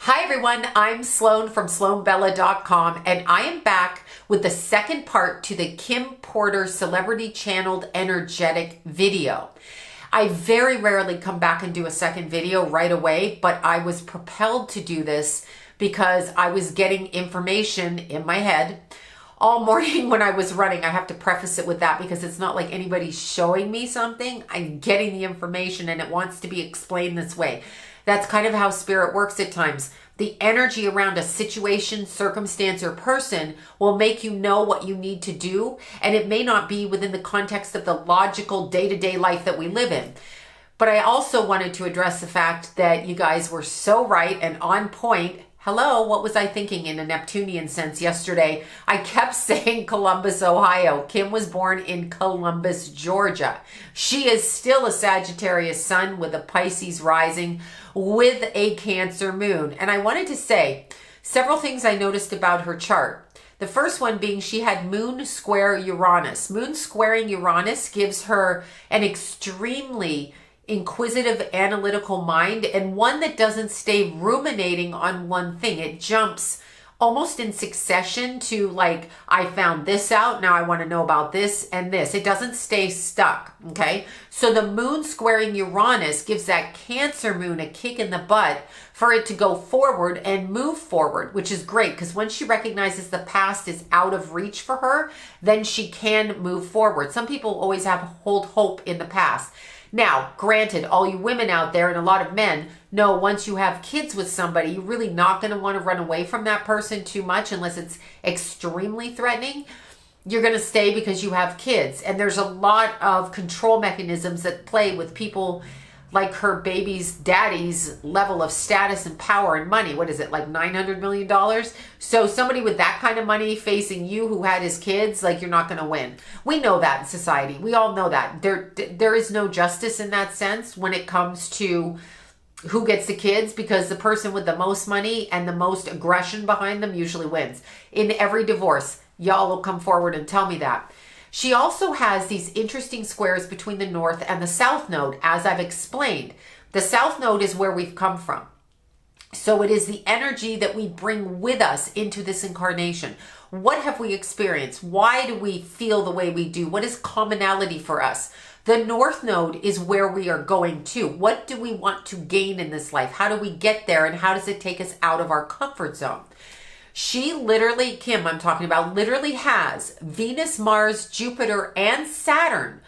Hi everyone, I'm Sloan from SloanBella.com and I am back with the second part to the Kim Porter Celebrity Channeled Energetic video. I very rarely come back and do a second video right away, but I was propelled to do this because I was getting information in my head all morning when I was running. I have to preface it with that because it's not like anybody's showing me something. I'm getting the information and it wants to be explained this way. That's kind of how spirit works at times. The energy around a situation, circumstance, or person will make you know what you need to do, and it may not be within the context of the logical day-to-day life that we live in. But I also wanted to address the fact that you guys were so right and on point. Hello, what was I thinking in a Neptunian sense yesterday? I kept saying Columbus, Ohio. Kim was born in Columbus, Georgia. She is still a Sagittarius sun with a Pisces rising with a Cancer moon. And I wanted to say several things I noticed about her chart. The first one being she had moon square Uranus. Moon squaring Uranus gives her an extremely inquisitive, analytical mind, and one that doesn't stay ruminating on one thing. It jumps almost in succession to, like, I found this out, now I want to know about this and this. It doesn't stay stuck, okay? So the moon squaring Uranus gives that Cancer moon a kick in the butt for it to go forward and move forward, which is great because when she recognizes the past is out of reach for her, then she can move forward. Some people always hold hope in the past. Now, granted, all you women out there and a lot of men know once you have kids with somebody, you're really not going to want to run away from that person too much unless it's extremely threatening. You're going to stay because you have kids. And there's a lot of control mechanisms that play with people like her baby's daddy's level of status and power and money. What is it, like $900 million? So somebody with that kind of money facing you who had his kids, like, you're not going to win. We know that in society. We all know that. There is no justice in that sense when it comes to who gets the kids, because the person with the most money and the most aggression behind them usually wins. In every divorce, y'all will come forward and tell me that. She also has these interesting squares between the North and the South Node, as I've explained. The South Node is where we've come from. So it is the energy that we bring with us into this incarnation. What have we experienced? Why do we feel the way we do? What is commonality for us? The North Node is where we are going to. What do we want to gain in this life? How do we get there? And how does it take us out of our comfort zone? She literally, Kim, I'm talking about, literally has Venus, Mars, Jupiter, and Saturn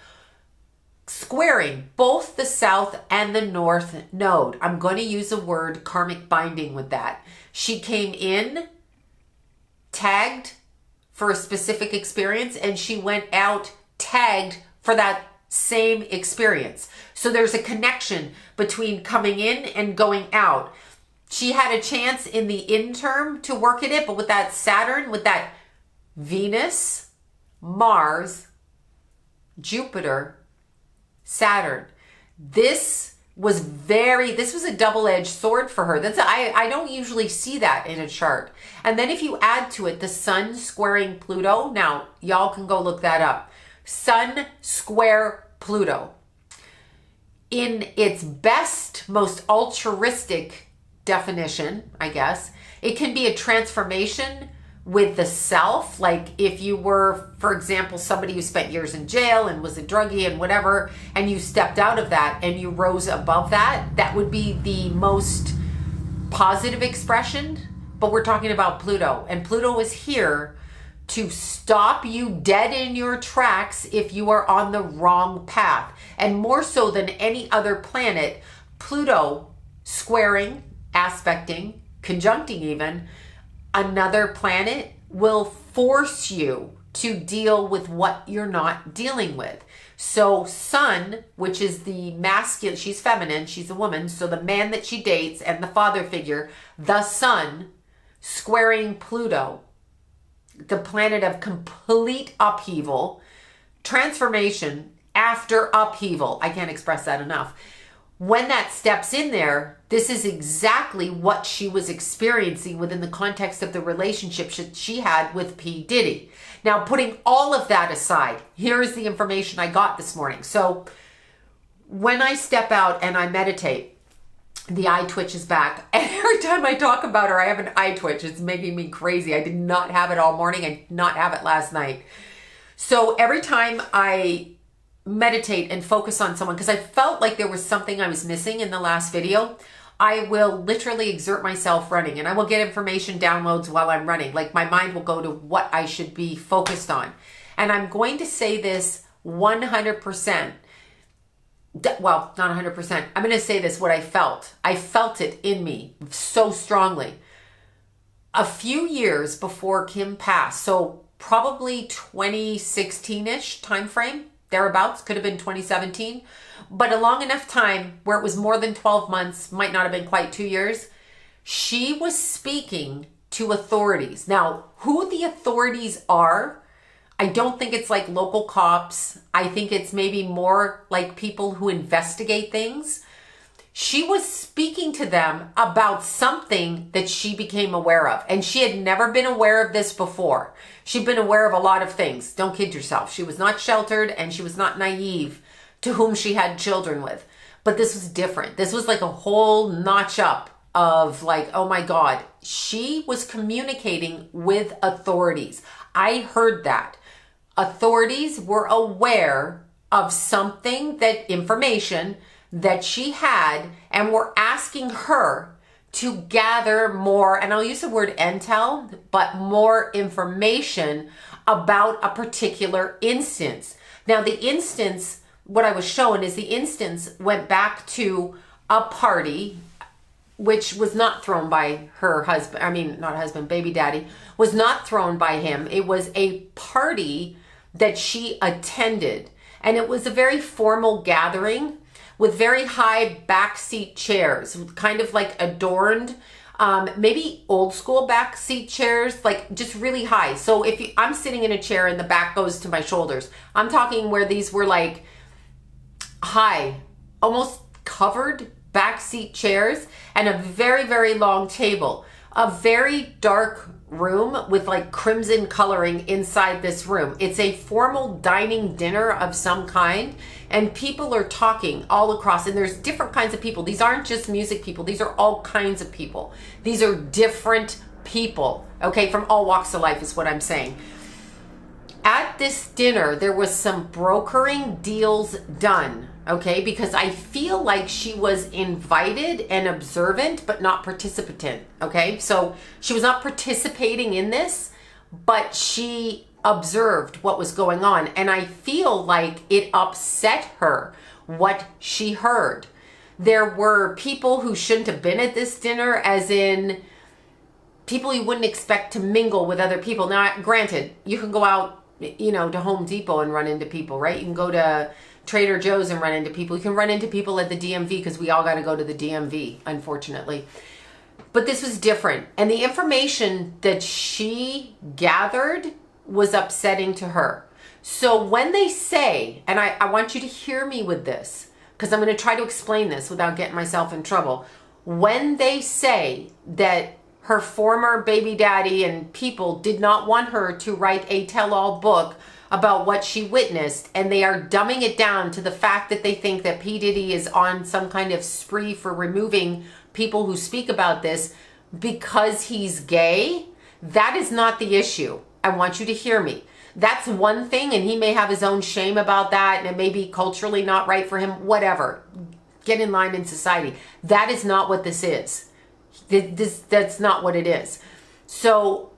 squaring both the South and the North Node. I'm going to use the word karmic binding with that. She came in tagged for a specific experience, and she went out tagged for that same experience. So there's a connection between coming in and going out. She had a chance in the interim to work at it, but with that Saturn, with that Venus, Mars, Jupiter, Saturn, this was a double-edged sword for her. I don't usually see that in a chart. And then if you add to it the Sun squaring Pluto, now y'all can go look that up. Sun square Pluto. In its best, most altruistic definition, I guess, it can be a transformation with the self. Like if you were, for example, somebody who spent years in jail and was a druggie and whatever, and you stepped out of that and you rose above that, that would be the most positive expression. But we're talking about Pluto, and Pluto is here to stop you dead in your tracks if you are on the wrong path. And more so than any other planet, Pluto squaring, aspecting, conjuncting even, another planet will force you to deal with what you're not dealing with. So Sun, which is the masculine, she's feminine, she's a woman, so the man that she dates and the father figure, the Sun squaring Pluto, the planet of complete upheaval, transformation after upheaval. I can't express that enough. When that steps in there, this is exactly what she was experiencing within the context of the relationship she had with P. Diddy. Now, putting all of that aside, here is the information I got this morning. So when I step out and I meditate, The eye twitch is back. And every time I talk about her, I have an eye twitch. It's making me crazy. I did not have it all morning. I did not have it last night. So every time I meditate and focus on someone, because I felt like there was something I was missing in the last video, I will literally exert myself running, and I will get information downloads while I'm running. Like my mind will go to what I should be focused on. And I'm going to say this 100%. Well, not 100%. I'm going to say this, what I felt. I felt it in me so strongly. A few years before Kim passed, so probably 2016-ish time frame, thereabouts, could have been 2017, but a long enough time where it was more than 12 months, might not have been quite 2 years, she was speaking to authorities. Now, who the authorities are, I don't think it's like local cops. I think it's maybe more like people who investigate things. She was speaking to them about something that she became aware of. And she had never been aware of this before. She'd been aware of a lot of things. Don't kid yourself. She was not sheltered and she was not naive to whom she had children with. But this was different. This was like a whole notch up of like, oh my God. She was communicating with authorities. I heard that. Authorities were aware of something, that information that she had, and were asking her to gather more, and I'll use the word intel, but more information about a particular instance. Now, the instance, what I was shown is the instance went back to a party which was not thrown by her husband, I mean, not husband, baby daddy, was not thrown by him. It was a party that she attended. And it was a very formal gathering with very high backseat chairs, kind of like adorned, maybe old school backseat chairs, like just really high. So I'm sitting in a chair and the back goes to my shoulders. I'm talking where these were like high, almost covered backseat chairs, and a very, very long table. A very dark room with like crimson coloring inside this room. It's a formal dining dinner of some kind, and people are talking all across, and there's different kinds of people. These aren't just music people. These are all kinds of people. These are different people, okay, from all walks of life is what I'm saying. At this dinner, there was some brokering deals done, okay, because I feel like she was invited and observant, but not participant, okay? So she was not participating in this, but she observed what was going on. And I feel like it upset her what she heard. There were people who shouldn't have been at this dinner, as in people you wouldn't expect to mingle with other people. Now, granted, you can go out, you know, to Home Depot and run into people, right? You can go to Trader Joe's and run into people. You can run into people at the DMV, because we all got to go to the DMV, unfortunately. But this was different. And the information that she gathered was upsetting to her. So when they say, and I want you to hear me with this, because I'm going to try to explain this without getting myself in trouble. When they say that her former baby daddy and people did not want her to write a tell-all book about what she witnessed, and they are dumbing it down to the fact that they think that P. Diddy is on some kind of spree for removing people who speak about this because he's gay, that is not the issue. I want you to hear me. That's one thing, and he may have his own shame about that, and it may be culturally not right for him, whatever. Get in line in society. That is not what this is. That's not what it is. So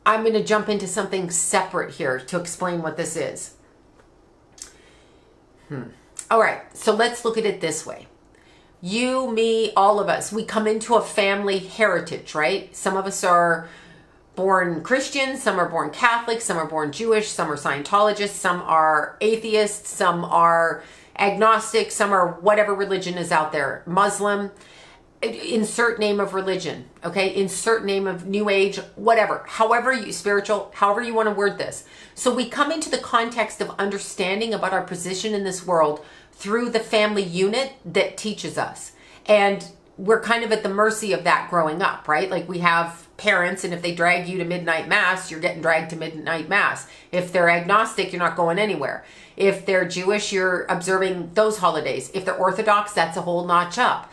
I'm going to jump into something separate here to explain what this is. All right, so let's look at it this way. You, me, all of us, we come into a family heritage, right? Some of us are born Christian, some are born Catholic, some are born Jewish, some are Scientologists, some are atheists, some are agnostic, some are whatever religion is out there, Muslim. Insert name of religion, okay? Insert name of new age, whatever, however you, spiritual, however you want to word this. So we come into the context of understanding about our position in this world through the family unit that teaches us. And we're kind of at the mercy of that growing up, right? Like we have parents, and if they drag you to midnight mass, you're getting dragged to midnight mass. If they're agnostic, you're not going anywhere. If they're Jewish, you're observing those holidays. If they're Orthodox, that's a whole notch up.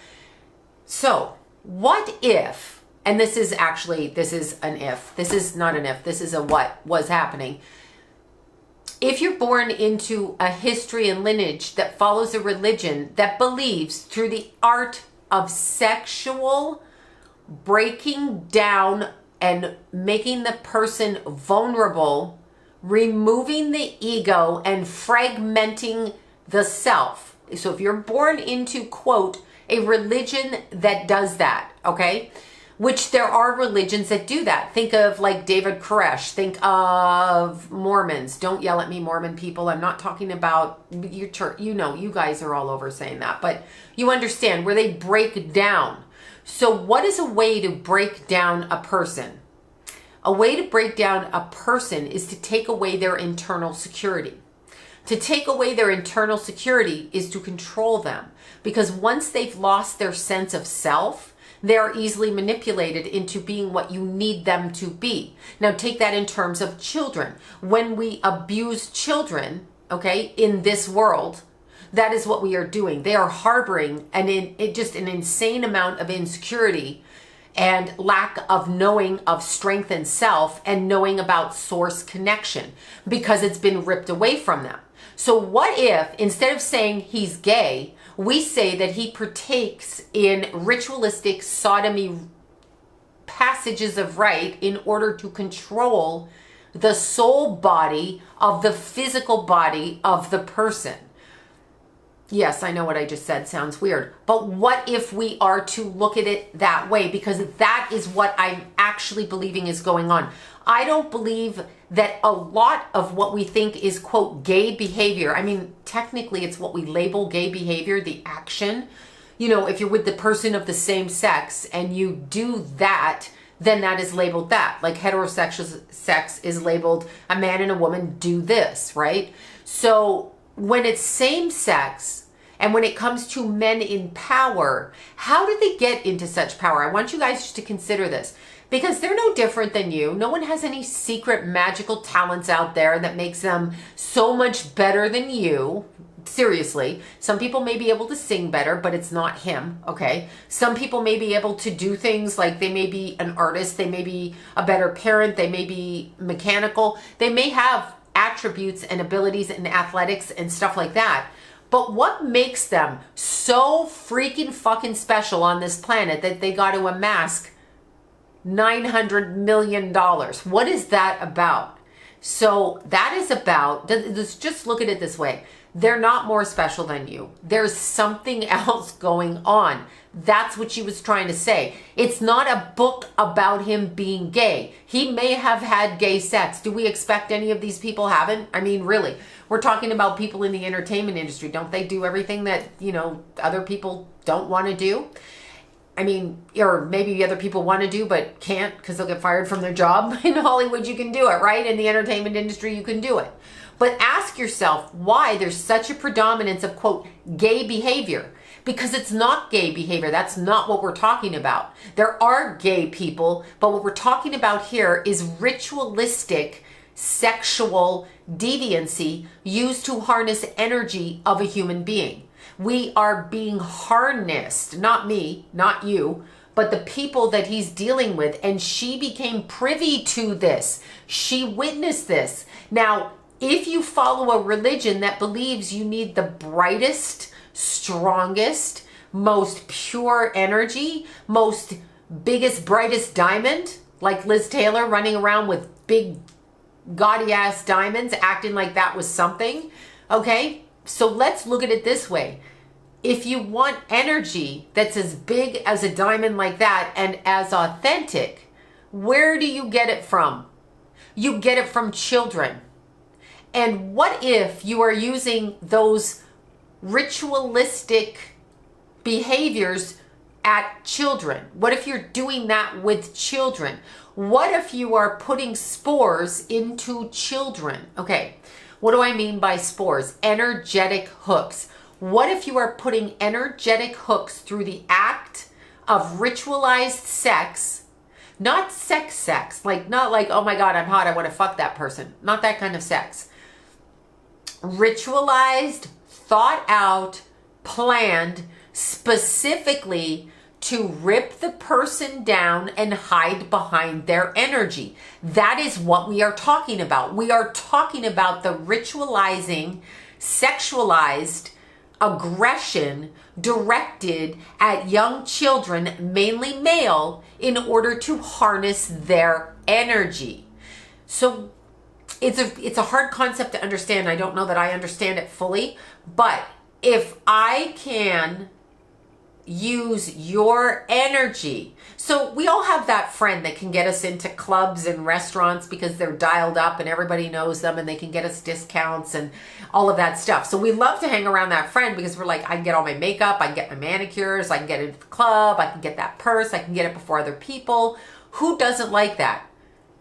So what if, and this is an if, this is not an if, this is a what was happening. If you're born into a history and lineage that follows a religion that believes through the art of sexual breaking down and making the person vulnerable, removing the ego and fragmenting the self. So if you're born into, quote, a religion that does that, okay? Which there are religions that do that. Think of like David Koresh. Think of Mormons. Don't yell at me, Mormon people. I'm not talking about your church. You know, you guys are all over saying that. But you understand where they break down. So what is a way to break down a person? A way to break down a person is to take away their internal security. To take away their internal security is to control them. Because once they've lost their sense of self, they're easily manipulated into being what you need them to be. Now take that in terms of children. When we abuse children, okay, in this world, that is what we are doing. They are harboring just an insane amount of insecurity and lack of knowing of strength and self and knowing about source connection because it's been ripped away from them. So what if, instead of saying he's gay, we say that he partakes in ritualistic sodomy passages of right in order to control the soul body of the physical body of the person? Yes, I know what I just said sounds weird, but what if we are to look at it that way? Because that is what I'm actually believing is going on. I don't believe that a lot of what we think is, quote, gay behavior. I mean, technically it's what we label gay behavior, the action. You know, if you're with the person of the same sex and you do that, then that is labeled that. Like heterosexual sex is labeled a man and a woman do this, right? So when it's same sex and when it comes to men in power, how did they get into such power? I want you guys just to consider this because they're no different than you. No one has any secret magical talents out there that makes them so much better than you. Seriously, some people may be able to sing better, but it's not him, okay? Some people may be able to do things like they may be an artist, they may be a better parent, they may be mechanical, they may have attributes and abilities in athletics and stuff like that. But what makes them so freaking fucking special on this planet that they got to amass $900 million? What is that about? So that is about, let's just look at it this way. They're not more special than you. There's something else going on. That's what she was trying to say. It's not a book about him being gay. He may have had gay sex. Do we expect any of these people haven't? I mean, really, we're talking about people in the entertainment industry. Don't they do everything that, you know, other people don't want to do? I mean, or maybe other people want to do but can't because they'll get fired from their job. In Hollywood, you can do it, right? In the entertainment industry, you can do it. But ask yourself why there's such a predominance of, quote, gay behavior. Because it's not gay behavior. That's not what we're talking about. There are gay people, but what we're talking about here is ritualistic sexual deviancy used to harness energy of a human being. We are being harnessed, not me, not you, but the people that he's dealing with. And she became privy to this. She witnessed this. Now, if you follow a religion that believes you need the brightest, strongest, most pure energy, most biggest, brightest diamond, like Liz Taylor running around with big, gaudy ass diamonds, acting like that was something, okay? So let's look at it this way. If you want energy that's as big as a diamond like that and as authentic, where do you get it from? You get it from children. And what if you are using those ritualistic behaviors at children? What if you're doing that with children? What if you are putting spores into children? Okay, what do I mean by spores? Energetic hooks. What if you are putting energetic hooks through the act of ritualized sex, not sex, like not like, oh my God, I'm hot, I want to fuck that person. Not that kind of sex. Ritualized, thought out, planned specifically to rip the person down and hide behind their energy. That is what we are talking about. We are talking about the ritualizing, sexualized aggression directed at young children, mainly male, in order to harness their energy. So it's a hard concept to understand. I don't know that I understand it fully, but if I can use your energy. So we all have that friend that can get us into clubs and restaurants because they're dialed up and everybody knows them and they can get us discounts and all of that stuff. So we love to hang around that friend because we're like, I can get all my makeup, I can get my manicures, I can get into the club, I can get that purse, I can get it before other people. Who doesn't like that?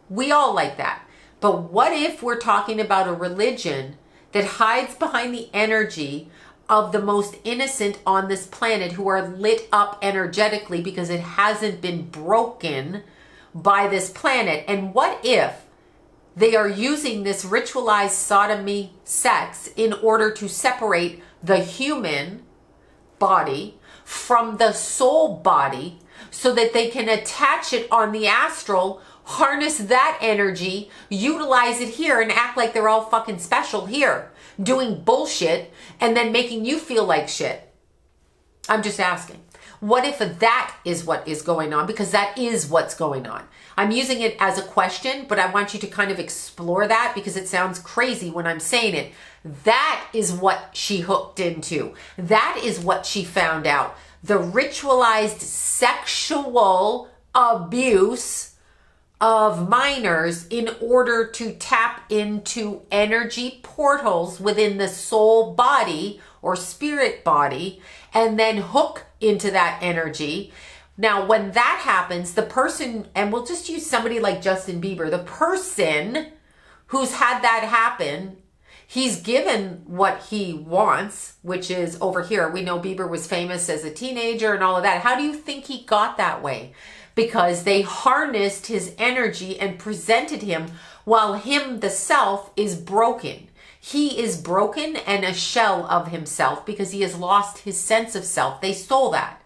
We all like that. But what if we're talking about a religion that hides behind the energy of the most innocent on this planet, who are lit up energetically because it hasn't been broken by this planet? And what if they are using this ritualized sodomy sex in order to separate the human body from the soul body so that they can attach it on the astral, harness that energy, utilize it here, and act like they're all fucking special here, doing bullshit and then making you feel like shit? I'm just asking. What if that is what is going on? Because that is what's going on. I'm using it as a question, but I want you to kind of explore that because it sounds crazy when I'm saying it. That is what she hooked into. That is what she found out. The ritualized sexual abuse of minors in order to tap into energy portals within the soul body or spirit body and then hook into that energy. Now, when that happens, the person, and we'll just use somebody like Justin Bieber, the person who's had that happen, he's given what he wants, which is over here. We know Bieber was famous as a teenager and all of that. How do you think he got that way? Because they harnessed his energy and presented him while him, the self, is broken. He is broken and a shell of himself because he has lost his sense of self. They stole that.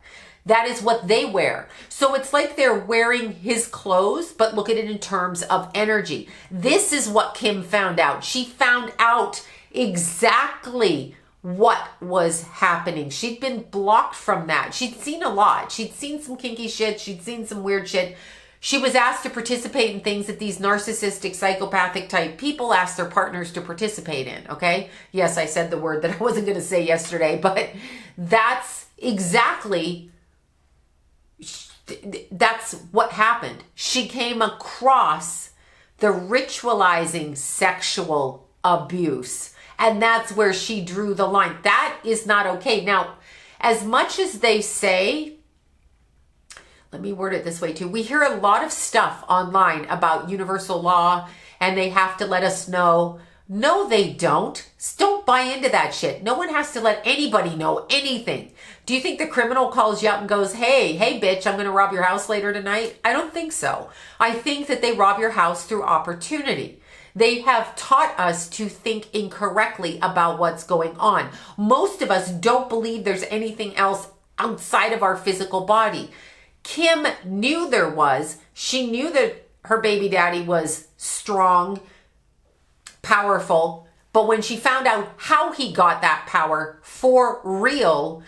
That is what they wear. So it's like they're wearing his clothes, but look at it in terms of energy. This is what Kim found out. She found out exactly what was happening. She'd been blocked from that. She'd seen a lot. She'd seen some kinky shit. She'd seen some weird shit. She was asked to participate in things that these narcissistic, psychopathic type people ask their partners to participate in. Okay. Yes, I said the word that I wasn't going to say yesterday, but that's exactly, that's what happened. She came across the ritualizing sexual abuse. And that's where she drew the line. That is not okay. Now, as much as they say, let me word it this way too. We hear a lot of stuff online about universal law and they have to let us know. No, they don't. Don't buy into that shit. No one has to let anybody know anything. Do you think the criminal calls you up and goes, hey bitch, I'm going to rob your house later tonight? I don't think so. I think that they rob your house through opportunity. They have taught us to think incorrectly about what's going on. Most of us don't believe there's anything else outside of our physical body. Kim knew there was. She knew that her baby daddy was strong, powerful, but when she found out how he got that power for real,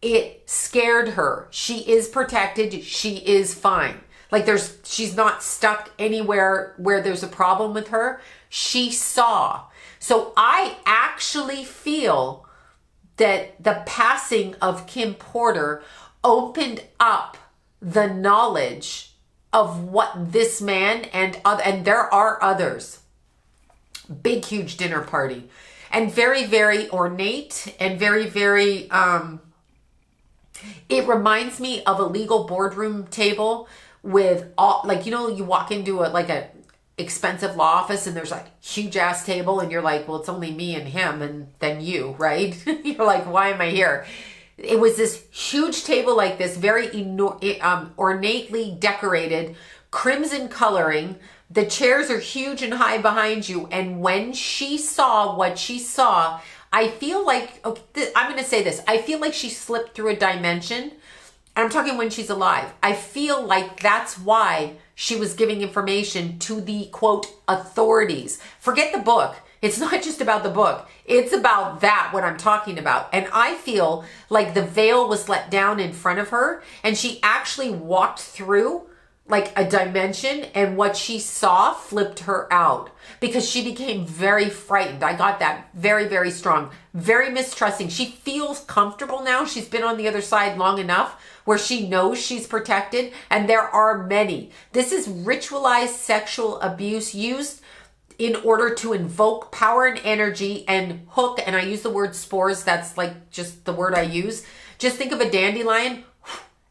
it scared her. She is protected. She is fine. Like she's not stuck anywhere where there's a problem with her. She saw. So I actually feel that the passing of Kim Porter opened up the knowledge of what this man and there are others. Big, huge dinner party. And very, very ornate and very, very, it reminds me of a legal boardroom table with all, like, you know, you walk into a expensive law office and there's like huge ass table and you're like, well, it's only me and him and then you, right? You're like, why am I here? It was this huge table like this, very ornately decorated, crimson coloring. The chairs are huge and high behind you. And when she saw what she saw, I feel like, okay, I'm going to say this. I feel like she slipped through a dimension. I'm talking when she's alive. I feel like that's why she was giving information to the, quote, authorities. Forget the book. It's not just about the book. It's about that, what I'm talking about. And I feel like the veil was let down in front of her and she actually walked through like a dimension, and what she saw flipped her out because she became very frightened. I got that very, very strong, very mistrusting. She feels comfortable now. She's been on the other side long enough where she knows she's protected, and there are many. This is ritualized sexual abuse used in order to invoke power and energy and hook, and I use the word spores, that's like just the word I use. Just think of a dandelion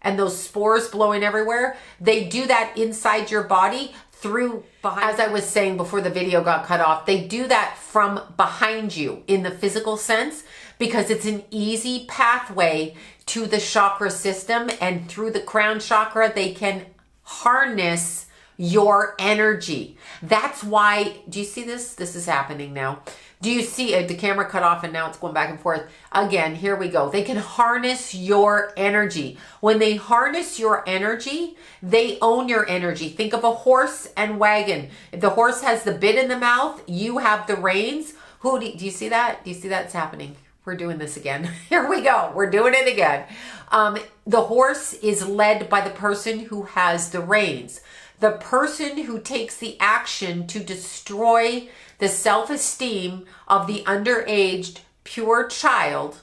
and those spores blowing everywhere. They do that inside your body through behind. As I was saying before the video got cut off, they do that from behind you in the physical sense because it's an easy pathway to the chakra system, and through the crown chakra, they can harness your energy. That's why, do you see this? This is happening now. Do you see it? The camera cut off and now it's going back and forth. Again, here we go. They can harness your energy. When they harness your energy, they own your energy. Think of a horse and wagon. If the horse has the bit in the mouth, you have the reins. Do you see that? Do you see that's happening? We're doing this again. Here we go. We're doing it again. The horse is led by the person who has the reins. The person who takes the action to destroy the self-esteem of the underaged, pure child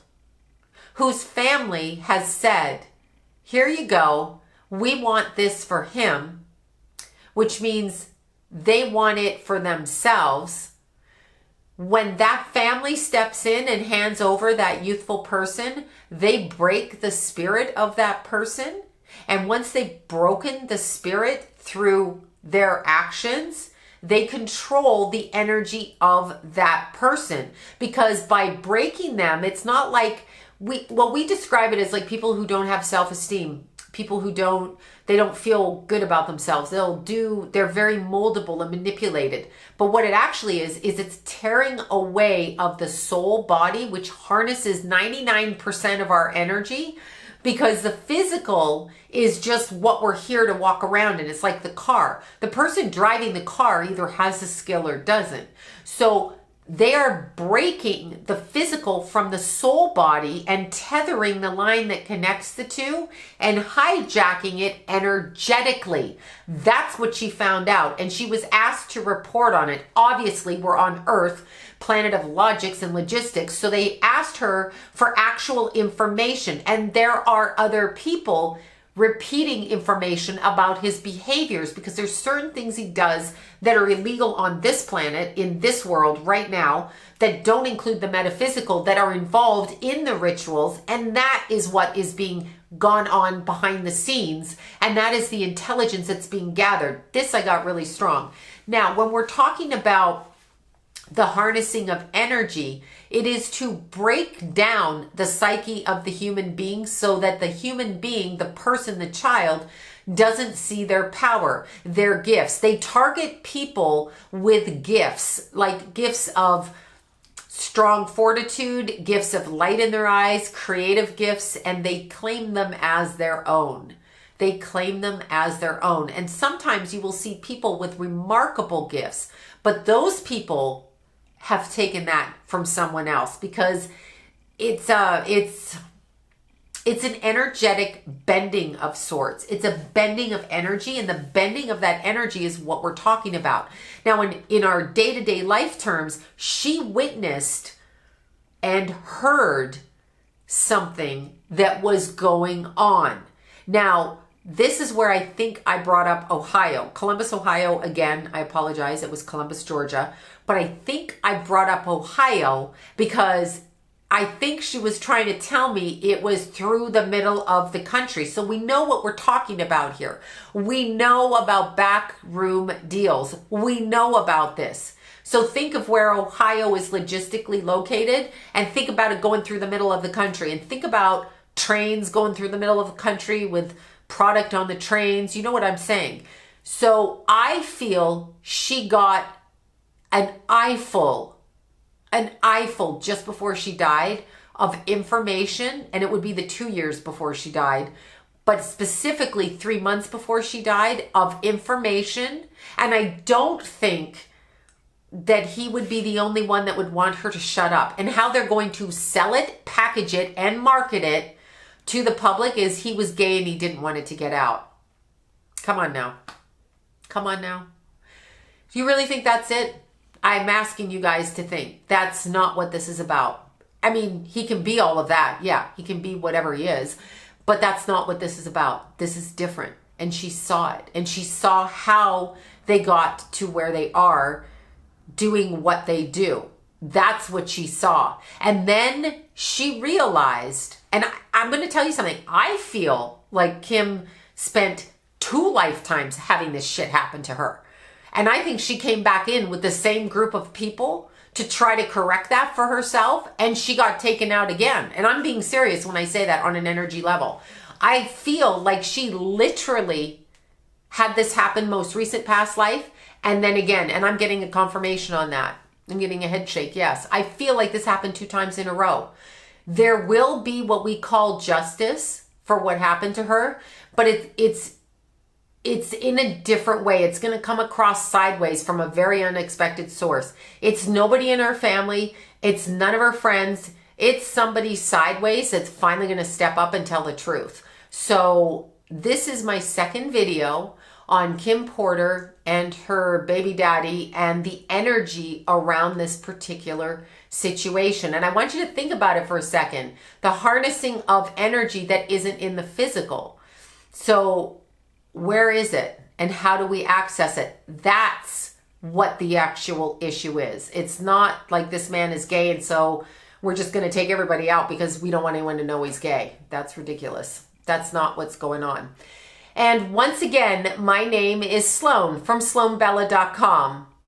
whose family has said, here you go, we want this for him, which means they want it for themselves. When that family steps in and hands over that youthful person, they break the spirit of that person. And once they've broken the spirit through their actions, they control the energy of that person. Because by breaking them, it's not like we describe it as like people who don't have self-esteem, people who don't feel good about themselves. They're very moldable and manipulated. But what it actually is it's tearing away of the soul body, which harnesses 99% of our energy. Because the physical is just what we're here to walk around in. It's like the car. The person driving the car either has the skill or doesn't. So they are breaking the physical from the soul body and tethering the line that connects the two and hijacking it energetically. That's what she found out. And she was asked to report on it. Obviously, we're on Earth, planet of logics and logistics. So they asked her for actual information. And there are other people repeating information about his behaviors because there's certain things he does that are illegal on this planet, in this world right now, that don't include the metaphysical, that are involved in the rituals. And that is what is being gone on behind the scenes. And that is the intelligence that's being gathered. This I got really strong. Now, when we're talking about the harnessing of energy, it is to break down the psyche of the human being so that the human being, the person, the child, doesn't see their power, their gifts. They target people with gifts, like gifts of strong fortitude, gifts of light in their eyes, creative gifts, and they claim them as their own. They claim them as their own. And sometimes you will see people with remarkable gifts, but those people have taken that from someone else because it's an energetic bending of sorts. It's a bending of energy, and the bending of that energy is what we're talking about. Now, in our day-to-day life terms, she witnessed and heard something that was going on. Now, this is where I think I brought up Ohio. Columbus, Ohio, again, I apologize, it was Columbus, Georgia. But I think I brought up Ohio because I think she was trying to tell me it was through the middle of the country. So we know what we're talking about here. We know about backroom deals. We know about this. So think of where Ohio is logistically located and think about it going through the middle of the country and think about trains going through the middle of the country with product on the trains. You know what I'm saying? So I feel she got an eyeful just before she died of information, and it would be the 2 years before she died, but specifically 3 months before she died, of information. And I don't think that he would be the only one that would want her to shut up. And how they're going to sell it, package it, and market it to the public is he was gay and he didn't want it to get out. Come on now. Come on now. Do you really think that's it? I'm asking you guys to think. That's not what this is about. I mean, he can be all of that. Yeah, he can be whatever he is. But that's not what this is about. This is different. And she saw it. And she saw how they got to where they are doing what they do. That's what she saw. And then she realized, and I'm going to tell you something. I feel like Kim spent 2 lifetimes having this shit happen to her. And I think she came back in with the same group of people to try to correct that for herself, and she got taken out again. And I'm being serious when I say that on an energy level. I feel like she literally had this happen most recent past life, and then again, and I'm getting a confirmation on that. I'm getting a head shake, yes. I feel like this happened 2 times in a row. There will be what we call justice for what happened to her, but it's in a different way. It's going to come across sideways from a very unexpected source. It's nobody in her family. It's none of her friends. It's somebody sideways that's finally going to step up and tell the truth. So this is my second video on Kim Porter and her baby daddy and the energy around this particular situation. And I want you to think about it for a second. The harnessing of energy that isn't in the physical. So where is it and how do we access it? That's what the actual issue is. It's not like this man is gay and so we're just going to take everybody out because we don't want anyone to know he's gay. That's ridiculous. That's not what's going on. And once again, my name is Sloan from SloanBella.com.